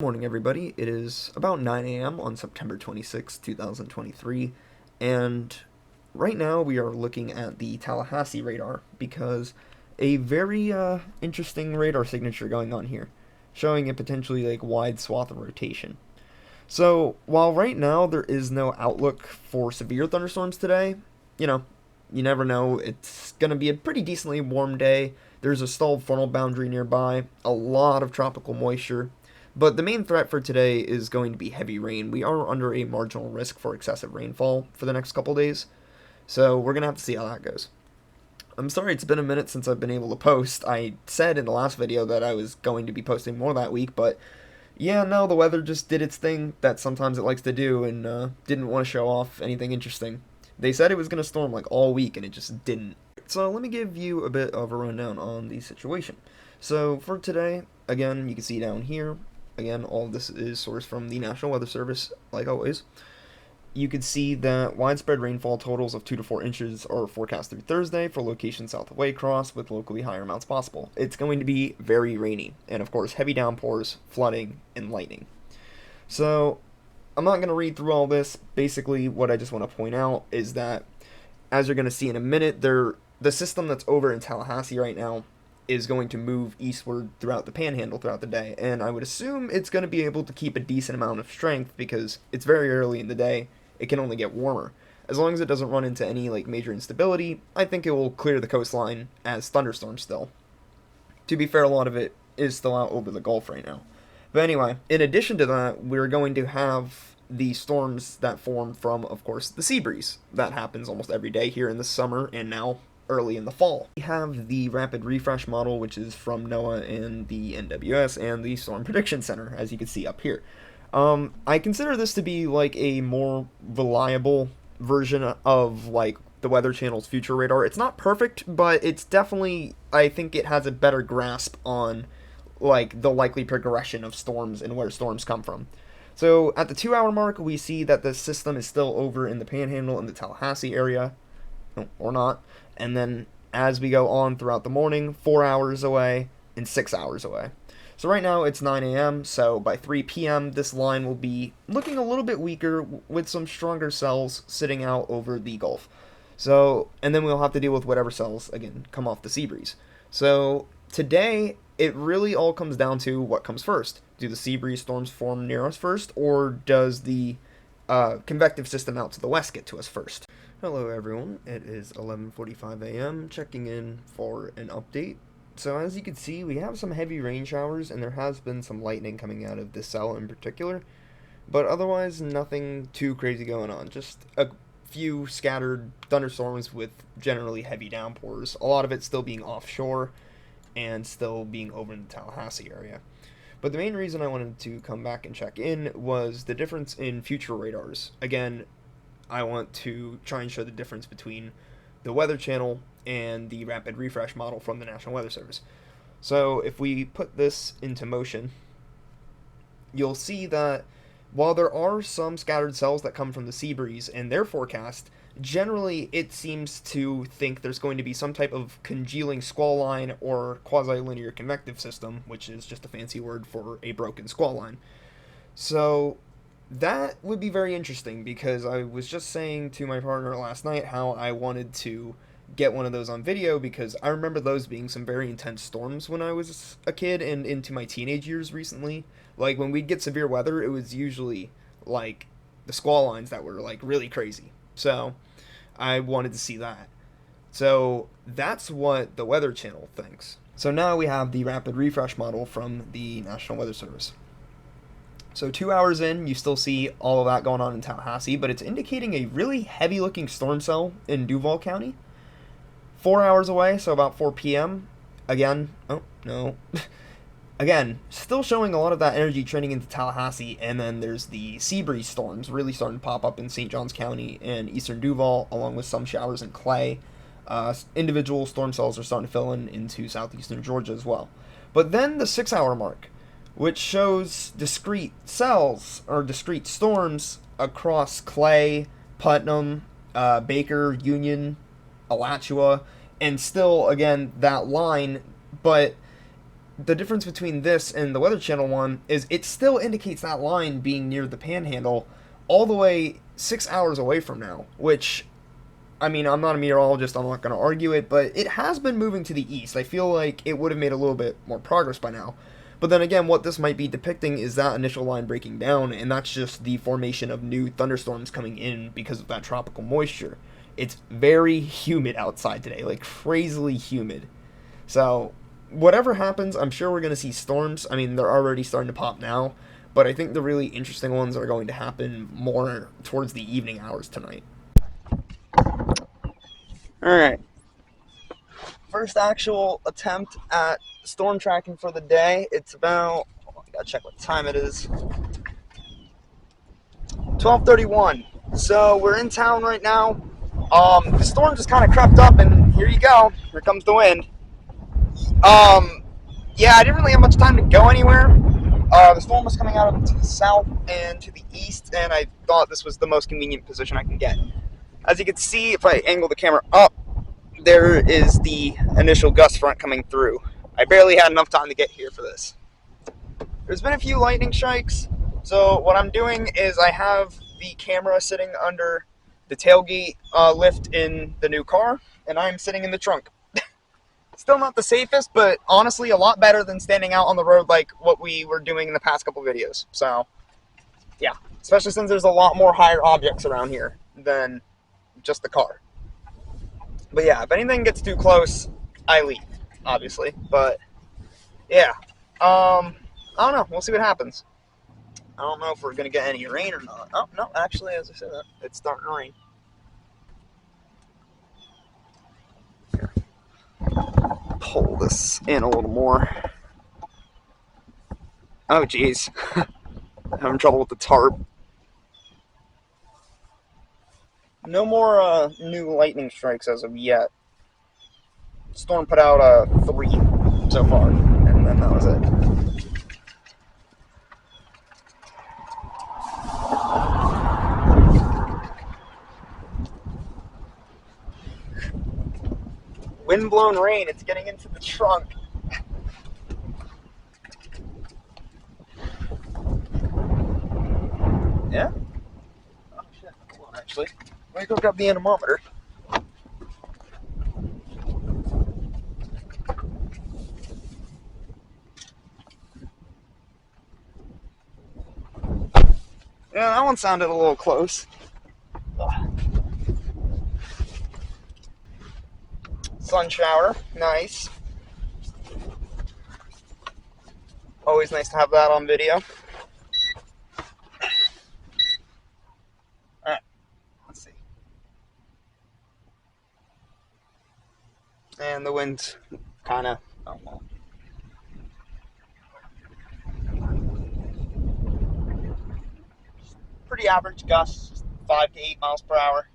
Morning, everybody. It is about 9 a.m. on September 26, 2023, and right now we are looking at the Tallahassee radar because a very interesting radar signature going on here, showing a potentially wide swath of rotation. So while right now there is no outlook for severe thunderstorms today, you know, you never know. It's gonna be a pretty decently warm day. There's a stalled frontal boundary nearby, a lot of tropical moisture. But the main threat for today is going to be heavy rain. We are under a marginal risk for excessive rainfall for the next couple days, so we're going to have to see how that goes. I'm sorry it's been a minute since I've been able to post. I said in the last video that I was going to be posting more that week, but yeah, no, the weather just did its thing that sometimes it likes to do and didn't want to show off anything interesting. They said it was going to storm all week and it just didn't. So let me give you a bit of a rundown on the situation. So for today, again, you can see down here, again, all of this is sourced from the National Weather Service, like always. You can see that widespread rainfall totals of 2 to 4 inches are forecast through Thursday for locations south of Waycross, with locally higher amounts possible. It's going to be very rainy, and of course heavy downpours, flooding, and lightning. So I'm not going to read through all this. Basically, what I just want to point out is that, as you're going to see in a minute, the system that's over in Tallahassee right now is going to move eastward throughout the panhandle throughout the day, and I would assume it's going to be able to keep a decent amount of strength because it's very early in the day. It can only get warmer. As long as it doesn't run into any major instability, I think it will clear the coastline as thunderstorms still. To be fair, a lot of it is still out over the Gulf right now. But anyway, in addition to that, we're going to have the storms that form from, of course, the sea breeze. That happens almost every day here in the summer and now early in the fall. We have the rapid refresh model, which is from NOAA and the NWS and the Storm Prediction Center, as you can see up here. I consider this to be a more reliable version of the Weather Channel's future radar. It's not perfect, but it's definitely, I think it has a better grasp on the likely progression of storms and where storms come from. So at the 2-hour mark, we see that the system is still over in the Panhandle in the Tallahassee area, or not. And then as we go on throughout the morning, 4 hours away and 6 hours away. So right now it's 9 a.m., so by 3 p.m. this line will be looking a little bit weaker with some stronger cells sitting out over the Gulf. So, and then we'll have to deal with whatever cells, again, come off the sea breeze. So today, it really all comes down to what comes first. Do the sea breeze storms form near us first, or does the convective system out to the west get to us first? Hello everyone, it is 11:45 a.m. checking in for an update. So as you can see, we have some heavy rain showers and there has been some lightning coming out of this cell in particular, but otherwise nothing too crazy going on, just a few scattered thunderstorms with generally heavy downpours, a lot of it still being offshore and still being over in the Tallahassee area. But the main reason I wanted to come back and check in was the difference in future radars. Again, I want to try and show the difference between the Weather Channel and the rapid refresh model from the National Weather Service. So if we put this into motion, you'll see that while there are some scattered cells that come from the sea breeze and their forecast, generally it seems to think there's going to be some type of congealing squall line or quasi-linear convective system, which is just a fancy word for a broken squall line. So that would be very interesting because I was just saying to my partner last night how I wanted to get one of those on video because I remember those being some very intense storms when I was a kid and into my teenage years recently. When we'd get severe weather, it was usually the squall lines that were really crazy. So I wanted to see that. So that's what the Weather Channel thinks. So now we have the rapid refresh model from the National Weather Service. So 2 hours in, you still see all of that going on in Tallahassee, but it's indicating a really heavy-looking storm cell in Duval County. 4 hours away, so about 4 p.m. Again, oh, no. Again, still showing a lot of that energy trending into Tallahassee, and then there's the sea breeze storms really starting to pop up in St. Johns County and eastern Duval, along with some showers in Clay. Individual storm cells are starting to fill in into southeastern Georgia as well. But then the 6-hour mark, which shows discrete cells or discrete storms across Clay, Putnam, Baker, Union, Alachua, and still, again, that line, but the difference between this and the Weather Channel one is it still indicates that line being near the Panhandle all the way 6 hours away from now, which, I mean, I'm not a meteorologist, I'm not going to argue it, but it has been moving to the east. I feel like it would have made a little bit more progress by now. But then again, what this might be depicting is that initial line breaking down, and that's just the formation of new thunderstorms coming in because of that tropical moisture. It's very humid outside today, like crazily humid. So, whatever happens, I'm sure we're going to see storms. I mean, they're already starting to pop now, but I think the really interesting ones are going to happen more towards the evening hours tonight. Alright, first actual attempt at storm tracking for the day. It's about, I gotta check what time it is, 12:31. So we're in town right now. The storm just kind of crept up, and here you go. Here comes the wind. Yeah, I didn't really have much time to go anywhere. The storm was coming out to the south and to the east, and I thought this was the most convenient position I can get. As you can see, if I angle the camera up, there is the initial gust front coming through. I barely had enough time to get here for this. There's been a few lightning strikes, so what I'm doing is I have the camera sitting under the tailgate lift in the new car, and I'm sitting in the trunk. Still not the safest, but honestly a lot better than standing out on the road like what we were doing in the past couple videos. So, yeah, especially since there's a lot more higher objects around here than just the car. But yeah, if anything gets too close, I leave, obviously. But yeah, I don't know. We'll see what happens. I don't know if we're gonna get any rain or not. Oh no, actually, as I said that, it's starting to rain. Here, pull this in a little more. Oh geez, having trouble with the tarp. No more new lightning strikes as of yet. Storm put out 3 so far, and then that was it. Wind-blown rain, it's getting into the trunk. Yeah? Oh shit, hold on actually. Let me go grab the anemometer. Yeah, that one sounded a little close. Sun shower, nice. Always nice to have that on video. Alright, let's see. And the wind's kind of, oh well. Pretty average gusts, 5 to 8 miles per hour.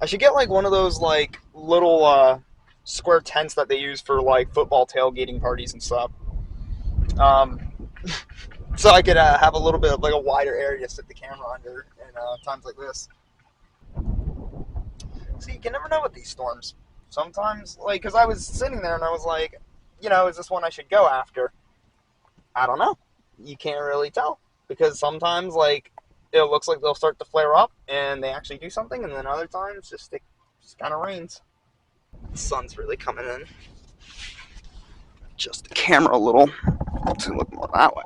I should get like one of those like little square tents that they use for like football tailgating parties and stuff. So I could have a little bit of like a wider area to sit the camera under in times like this. See, you can never know with these storms. Sometimes, like, because I was sitting there and I was like, you know, is this one I should go after? I don't know. You can't really tell. Because sometimes, like, it looks like they'll start to flare up and they actually do something, and then other times it just kind of rains. The sun's really coming in. Just the camera a little to look more that way.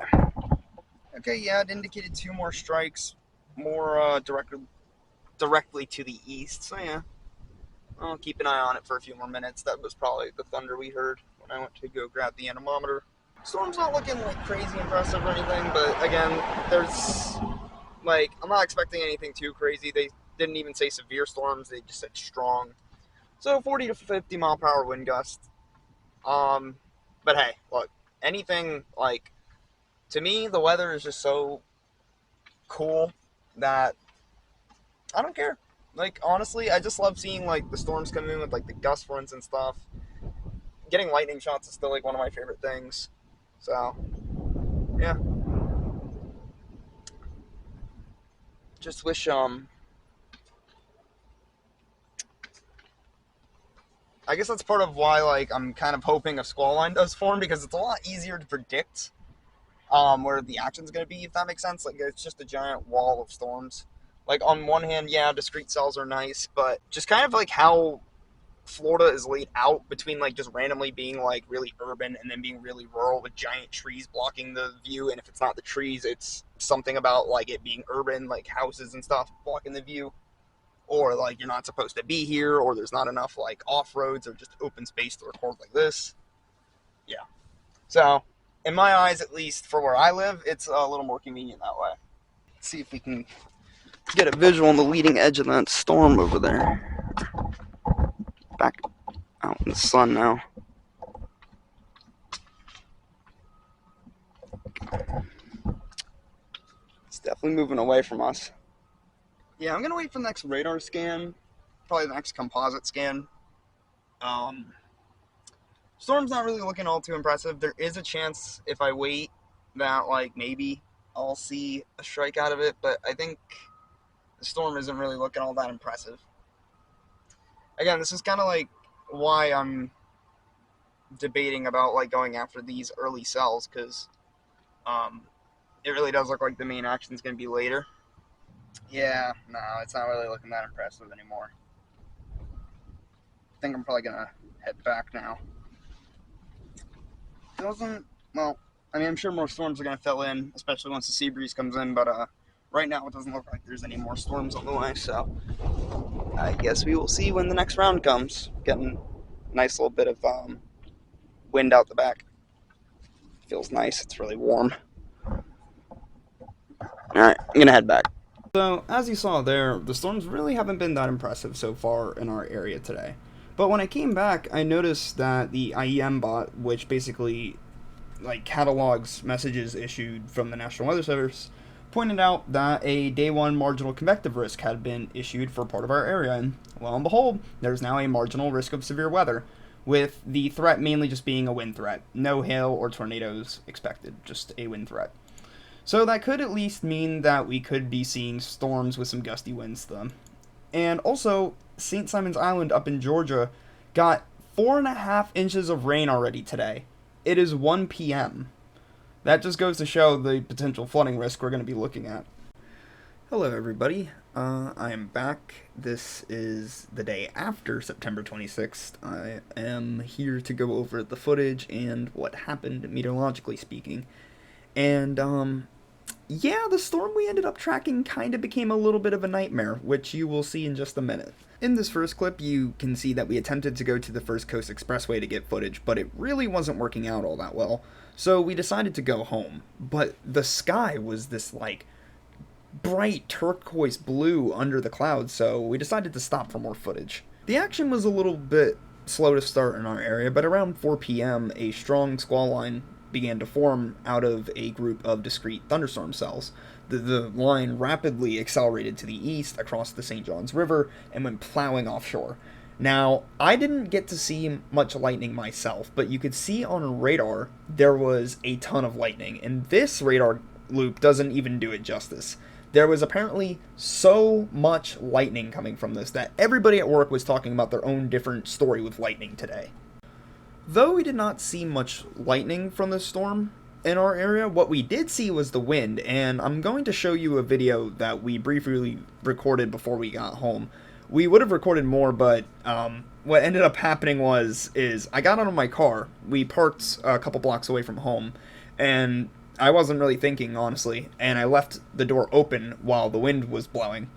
Okay, yeah, it indicated 2 more strikes, more directly to the east, so yeah. I'll keep an eye on it for a few more minutes. That was probably the thunder we heard when I went to go grab the anemometer. Storm's not looking like crazy impressive or anything, but again, there's like, I'm not expecting anything too crazy. They didn't even say severe storms, they just said strong. So 40 to 50 mile per hour wind gust. But hey, look, anything, like, to me, the weather is just so cool that I don't care. Like, honestly, I just love seeing, like, the storms come in with, like, the gust fronts and stuff. Getting lightning shots is still, like, one of my favorite things. So, yeah. Just wish, I guess that's part of why, like, I'm kind of hoping a squall line does form, because it's a lot easier to predict where the action's going to be, if that makes sense. Like, it's just a giant wall of storms. Like, on one hand, yeah, discrete cells are nice, but just kind of like how Florida is laid out between, like, just randomly being, like, really urban and then being really rural with giant trees blocking the view. And if it's not the trees, it's something about, like, it being urban, like houses and stuff blocking the view. Or, like, you're not supposed to be here, or there's not enough, like, off-roads or just open space to record like this. Yeah. So, in my eyes, at least, for where I live, it's a little more convenient that way. Let's see if we can get a visual on the leading edge of that storm over there. Back out in the sun now. It's definitely moving away from us. Yeah, I'm going to wait for the next radar scan, probably the next composite scan. Storm's not really looking all too impressive. There is a chance, if I wait, that, like, maybe I'll see a strike out of it, but I think the storm isn't really looking all that impressive. Again, this is kind of like why I'm debating about, like, going after these early cells, because it really does look like the main action is going to be later. Yeah, no, it's not really looking that impressive anymore. I think I'm probably going to head back now. Well, I mean, I'm sure more storms are going to fill in, especially once the sea breeze comes in, but right now it doesn't look like there's any more storms on the way, so I guess we will see when the next round comes. Getting a nice little bit of wind out the back. Feels nice, it's really warm. Alright, I'm going to head back. So, as you saw there, the storms really haven't been that impressive so far in our area today. But when I came back, I noticed that the IEM bot, which basically, like, catalogs messages issued from the National Weather Service, pointed out that a day 1 marginal convective risk had been issued for part of our area, and lo and behold, there's now a marginal risk of severe weather, with the threat mainly just being a wind threat. No hail or tornadoes expected, just a wind threat. So that could at least mean that we could be seeing storms with some gusty winds to them. And also, St. Simon's Island up in Georgia got 4.5 inches of rain already today. It is 1 p.m. That just goes to show the potential flooding risk we're going to be looking at. Hello everybody, I am back. This is the day after September 26th. I am here to go over the footage and what happened meteorologically speaking. And yeah, the storm we ended up tracking kind of became a little bit of a nightmare, which you will see in just a minute. In this first clip, you can see that we attempted to go to the First Coast Expressway to get footage, but it really wasn't working out all that well, so we decided to go home. But the sky was this, like, bright turquoise blue under the clouds, so we decided to stop for more footage. The action was a little bit slow to start in our area, but around 4 p.m., a strong squall line began to form out of a group of discrete thunderstorm cells. The line rapidly accelerated to the east across the St. Johns River and went plowing offshore. Now, I didn't get to see much lightning myself, but you could see on radar there was a ton of lightning, and this radar loop doesn't even do it justice. There was apparently so much lightning coming from this that everybody at work was talking about their own different story with lightning today. Though we did not see much lightning from the storm in our area, what we did see was the wind, and I'm going to show you a video that we briefly recorded before we got home. We would have recorded more, but what ended up happening is I got out of my car. We parked a couple blocks away from home, and I wasn't really thinking, honestly, and I left the door open while the wind was blowing.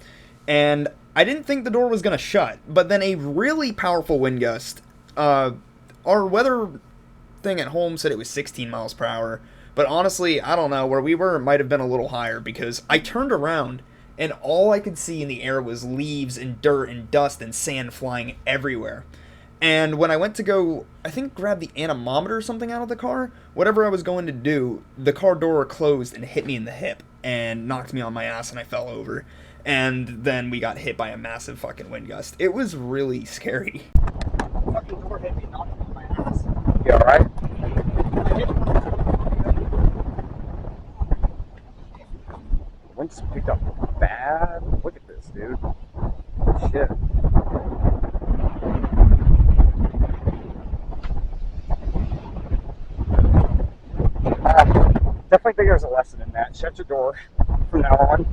And I didn't think the door was going to shut, but then a really powerful wind gust, our weather thing at home said it was 16 miles per hour, but honestly, I don't know, where we were it might have been a little higher, because I turned around and all I could see in the air was leaves and dirt and dust and sand flying everywhere. And when I went to go, I think, grab the anemometer or something out of the car, whatever I was going to do, the car door closed and hit me in the hip and knocked me on my ass and I fell over. And then we got hit by a massive fucking wind gust. It was really scary. Fucking door hit me and knocked me on my ass. You alright? Wind's picked up bad? Look at this, dude. Shit. Definitely think there's a lesson in that. Shut your door from now on.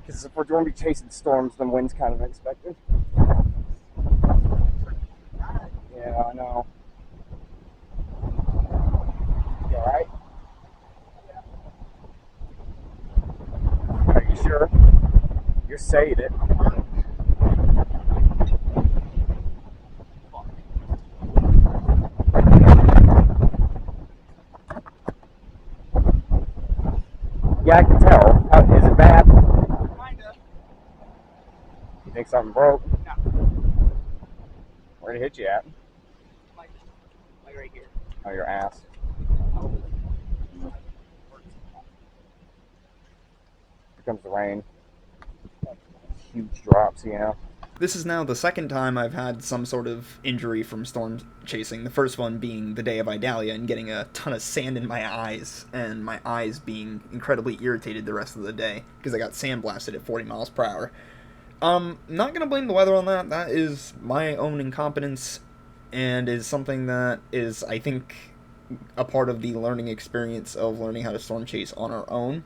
Because if we're going to be chasing storms, then wind's kind of expected. Yeah, I know. You alright? Are you sure? You're saying it. Yeah, I can tell. Is it bad? Kinda. You think something broke? No. Where'd it hit you at? Like right here. Oh, your ass. Here comes the rain. Huge drops, you know. This is now the second time I've had some sort of injury from storm chasing. The first one being the day of Idalia and getting a ton of sand in my eyes, and my eyes being incredibly irritated the rest of the day because I got sandblasted at 40 miles per hour. Not gonna blame the weather on that. That is my own incompetence, and is something that is, I think, a part of the learning experience of learning how to storm chase on our own.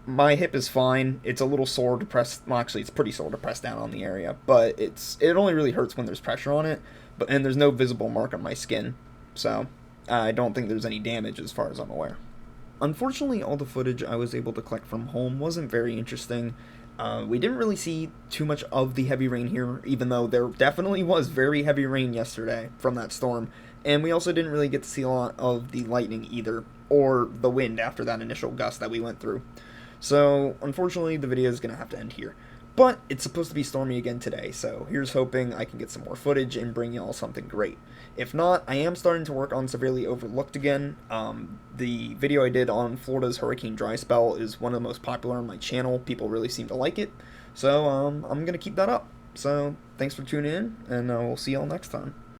My hip is fine. It's a little sore to press. Well, actually, it's pretty sore to press down on the area, but it only really hurts when there's pressure on it. And there's no visible mark on my skin, so I don't think there's any damage as far as I'm aware. Unfortunately, all the footage I was able to collect from home wasn't very interesting. We didn't really see too much of the heavy rain here, even though there definitely was very heavy rain yesterday from that storm. And we also didn't really get to see a lot of the lightning either, or the wind after that initial gust that we went through. So, unfortunately, the video is going to have to end here. But it's supposed to be stormy again today, so here's hoping I can get some more footage and bring y'all something great. If not, I am starting to work on Severely Overlooked again. The video I did on Florida's hurricane dry spell is one of the most popular on my channel. People really seem to like it, so I'm going to keep that up. So, thanks for tuning in, and we'll see y'all next time.